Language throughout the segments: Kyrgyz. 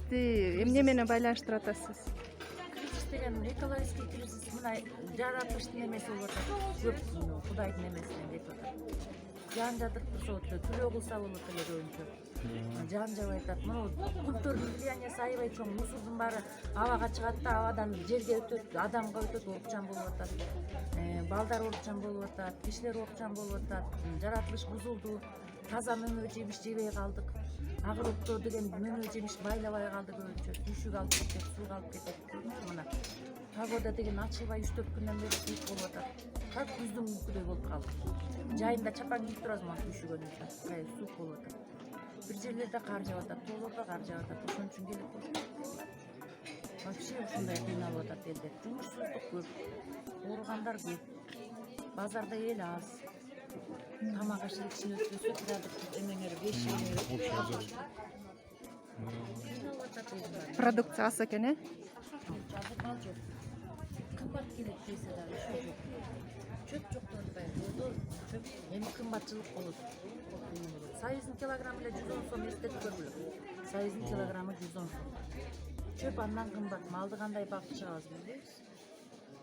кризисти эмне менен байланыштырып атасыз? Кризис деген экологический кризис, мына жаратылыштын эмеси болуп атат. Көп Кудайдын эмесинен кетип атат. Жан жадыртпаса болот, күлөө кылса болот эле көбүнчө. Жан жабай атат. Мына култтардын влияниясы аябай чоң. Мусордун баары абага чыгат да, абадан жерге өтөт, адамга өтөт, оорукчан болуп атат. Балдар оорукчан болуп атат, кишилер оорукчан болуп атат. Жаратылыш бузулду. Таза мөмө жемиш жебей калдык. Агырокто деген мөмө жемиш байлабай калды көбүнчө. Түшүк алып кетет, суу алып кетет. Мына погода деген ачылбай 3-4 күндөн бери суук болуп атат. Как күздүн күнкүдөй болуп калды. Жайында чапан кийип турасың, мына түшүгөнүндө. Суук болуп атат. Бир жерлерде кар жаап атат, тоолордо кар жаап атат. Ошон үчүн келип вообще ушундай кыйналып атат элдер. Жумушсуздук көп, ооругандар көп. Базарда эл аз. Тамак ашып киши өтпөсө продукт эмеңер 5 Продукция аз экен, Жазып ал жок. Кымбат келет десе дагы ошо жок. Чөп жоктон баягы чөп эми кымбатчылык болот. Сайыздын килограммы эле 110 сом, эстетип көргүлө. Сайыздын килограммы 110 сом. Чөп андан кымбат. Малды кандай багып чыгабыз билбейбиз.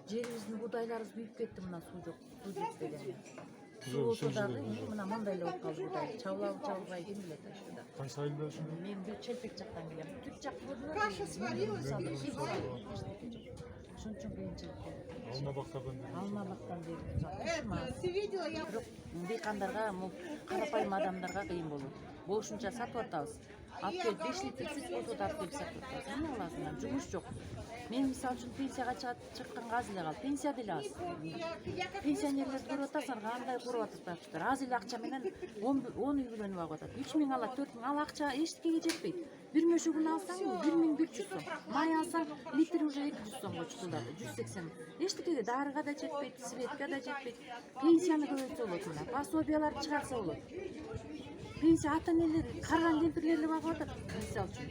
Жерибиздин будайларыбыз күйүп кетти, мына суу жок, суу жетпеген. Суу болсо дагы мына мындай эле болуп калды будай. Чабылабы ким билет ошондо. Кайсы айылда ошондо? Мен бул Челпек жактан келем. Түп жак көрүнөт. Ошон үчүн кыйынчылык болот. Алмабактан бери. Бирок дыйкандарга, карапайым адамдарга кыйын болот. Бошунча сатып атабыз. Алып келип 5 литр сүт болсо да алып келип сатып атабыз. Эмне кыласың? Жумуш жок. Мен мисалы үчүн пенсияга чыкканга аз эле калды. Пенсия деле аз. Пенсионерлерди көрүп атасың, кандай куруп атышптыр. Аз эле акча менен 10 үй бүлөнү багып атат. 3 миң алат, 4 миң ал акча эчтекеге жетпейт. Бир мөшөгүн алсаң 1100 сом. Май алсаң литр уже 200 сомго чукулдады, 180. Эчтекеге дарыга да жетпейт, светке да жетпейт. Пенсияны көбөйтсө болот мына. Пособияларды чыгарса болот. Пенсия ата-энелер, карган кемпирлерди багып атат, мисалы үчүн.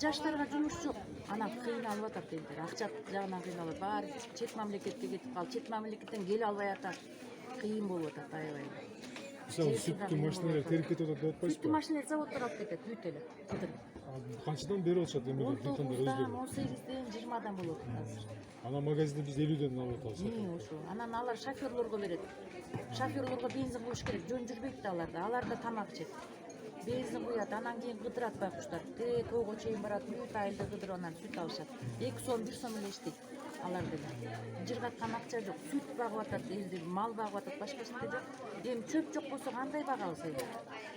Жаштарга жумуш жок. Анан кыйналып атат элдер. Акча жагынан кыйналып, баары чет мамлекетке кетип калып, чет мамлекеттен келе албай атат. Кыйын болуп атат аябай. Мисалы сүттү машиналар терип кетип атат деп атпайсызбы? Сүттү машиналар заводдор алып кетет, бүт эле. Канчадан берип атышат эми дыйкандар 19-дан, өздөрү? 18-ден, 20-дан болот азыр. Анан магазинде биз 50ден алып атабыз. Ошо. Анан алар шофёрлорго берет. Шофёрлорго бензин куюш керек, жөн жүрбөйт да аларда. Аларда тамак жеп. Бензин куят, анан кийин кыдырат байкуштар. Тоого чейин барат, бүт айылды кыдырып анан сүт алышат. 2 сом, 1 сом эле иштейт. Алар деле. Жыргаткан акча жок. Сүт багып атат, элди мал багып атат, башка нерсе жок. Эми чөп жок болсо кандай багабыз элди?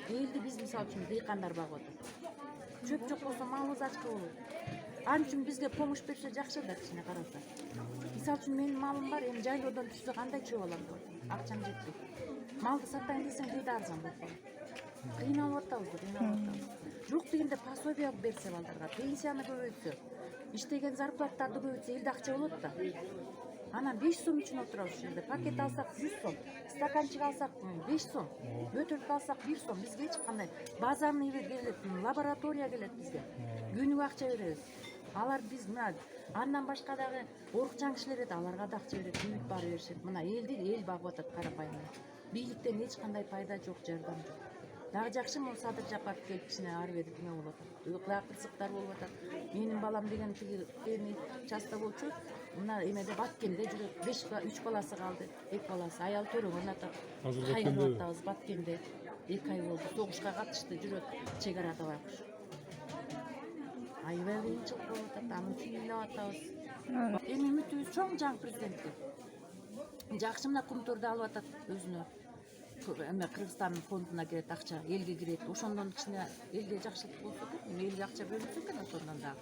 Элди биз мисалы үчүн дыйкандар багып атат. Чөп жок болсо малыбыз ачка болот. Ал үчүн бизге помощь берсе жакшы да кичине караса. Мисалы үчүн менин малым бар, эми жайлоодон түшсө кандай чөп алам деп атам. Акчам жетпейт. Малды сатайын десең кайда арзан болуп калат. Кыйналып атабыз. Жок дегенде пособие берсе балдарга, пенсияны көбөйтсө, иштеген зарплаттарды көбөйтсө элде акча болот да. Анан 5 сом үчүн отурабыз ушул жерде. Пакет алсак 100 сом, стаканчык алсак 5 сом, бөтөлкө алсак 1 сом. Бизге эч кандай базарный келет, лаборатория келет бизге. Күнүгө акча беребиз. Алар биз мына андан башка дагы оорукчан кишилер эди, аларга да акча берет, бүт баары беришет. Мына эл багып атат карапайым. Бийликтен эч кандай пайда жок, жардам жок. Дагы жакшы мына Садыр Жапаров келип кичине ары бери неме болуп атат. Кырсыктар болуп атат. Менин балам деген тиги часто болчу. Мына эмеде Баткенде жүрөт. 3 баласы калды. 2 баласы аял төрөгөн атат. Кайгырып атабыз Баткенде. 2 ай болду. Согушка катышты, жүрөт чек арада байкуш. Аябай кыйынчылык болуп атат. Анын үчүн ыйлап атабыз. Эми үмүтүбүз чоң жаңы президентке. Жакшы мына кумтурду алып атат өзүнө. Эме Кыргызстандын фондуна кирет акча, элге кирет. Ошондон кичине элге жакшылык болсо экен, элге акча бөлүнсө экен ошондон дагы.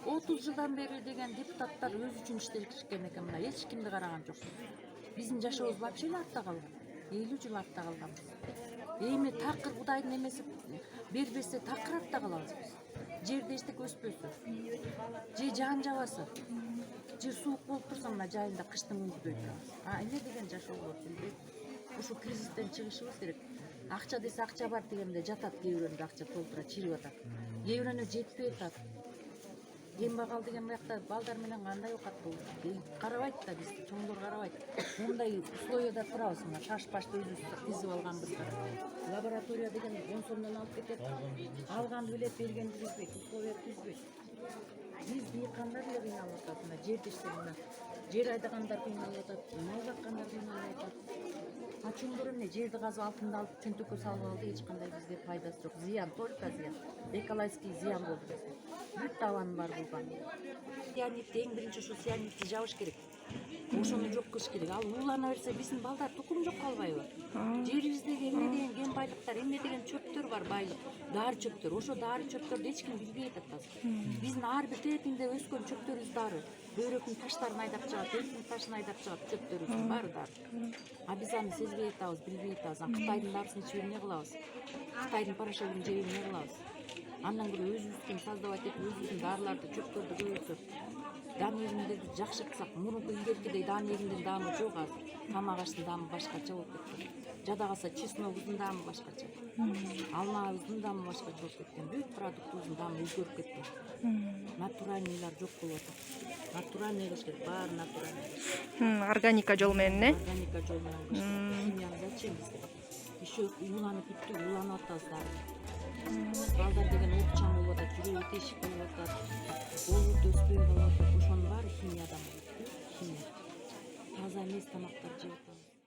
30 жылдан бери деген депутаттар өзү үчүн иштешкен экен, мына эч кимди караган жок. Биздин жашообуз вообще эле артта калган. 50 жыл артта калганбыз. Эми такыр Кудайдын эмеси бербесе такыр артта калабыз биз. Жерде эчтеке өспөсө, же жан жабасы, же суук болуп турса мына жайында кыштын күнкүдөй турабыз. Эмне деген жашоо болот билбейм. Ушул кризистен чыгышыбыз керек. Акча десе акча бар дегенде жатат, кээ бирөөнү акча толтура чирип атат. Кээ бирөөнү жетпей атат. кем багал деген буякта балдар менен кандай оокат бул карабайт да, биз чоңдор карабайт. Мындай условияда турабыз, мына шаш башты өзүбүз тизип алганбызга. Лаборатория деген 10 сомдон алып кетет. Алганды билет, бергенди билбейт, условия түзбөйт. Биз дыйкандар эле кыйналып атат, мына жерди иштегенде. Жер айдагандар кыйналып атат, мал баккандар кыйналып атат. Ачуңдор эмне жерди казып алтынды алып чөнтөккө салып алды, эч кандай бизге пайдасы жок. Зыян, только зыян. Экологический зыян болду bizde. Бүт табаны бар булган. Сианидти эң биринчи ушу сианидти жабыш керек. Ошону жок кылыш керек. Ал уулана берсе биздин балдар тукум жок калбайбы? Жерибиздеги эмне деген кен байлыктар, эмне деген чөптөр бар, байлык, дары чөптөр. Ошо дары чөптөрдү эч ким билбей атат азыр. Биздин ар бир тетинде өскөн чөптөрүбүз дары. Бөйрөктүн таштарын айдап чыгат, өрттүн ташын айдап чыгат, чөптөрүбүздүн баары дары. А биз аны сезбей атабыз, билбей атабыз. Кытайдын дарысын ичип эмне кылабыз? Кытайдын порошогун жеп эмне кылабыз? Андан көрө өзүбүздүн создавать этип, өзүбүздүн дарыларды, чөптөрдү көбөйтсөк, дан эгимдерди жакшы кылсак, мурунку илгеркидей дан эгимдин даамы жок азыр. Тамак аштын даамы башкача болуп кеткен. Жада калса чесногубуздун даамы башкача. Алмабыздын даамы башкача болуп кеткен. Бүт продуктыбыздын даамы өзгөрүп кеткен. Натуральныйлар жок болуп атат. Натуральный кылыш керек, баары натуральный. Органика жол менен, э? Органика жол менен кылыш керек. Химияны зачем бизге? Еще уланып бүттүк, уланып атабыз дагы. Балдар деген окчам болуп атат, жүрөгү тешик болуп атат, оорут өспөй калып атат. Ошонун баары химиядан болот. Химия. Таза эмес тамактар жеп атабыз.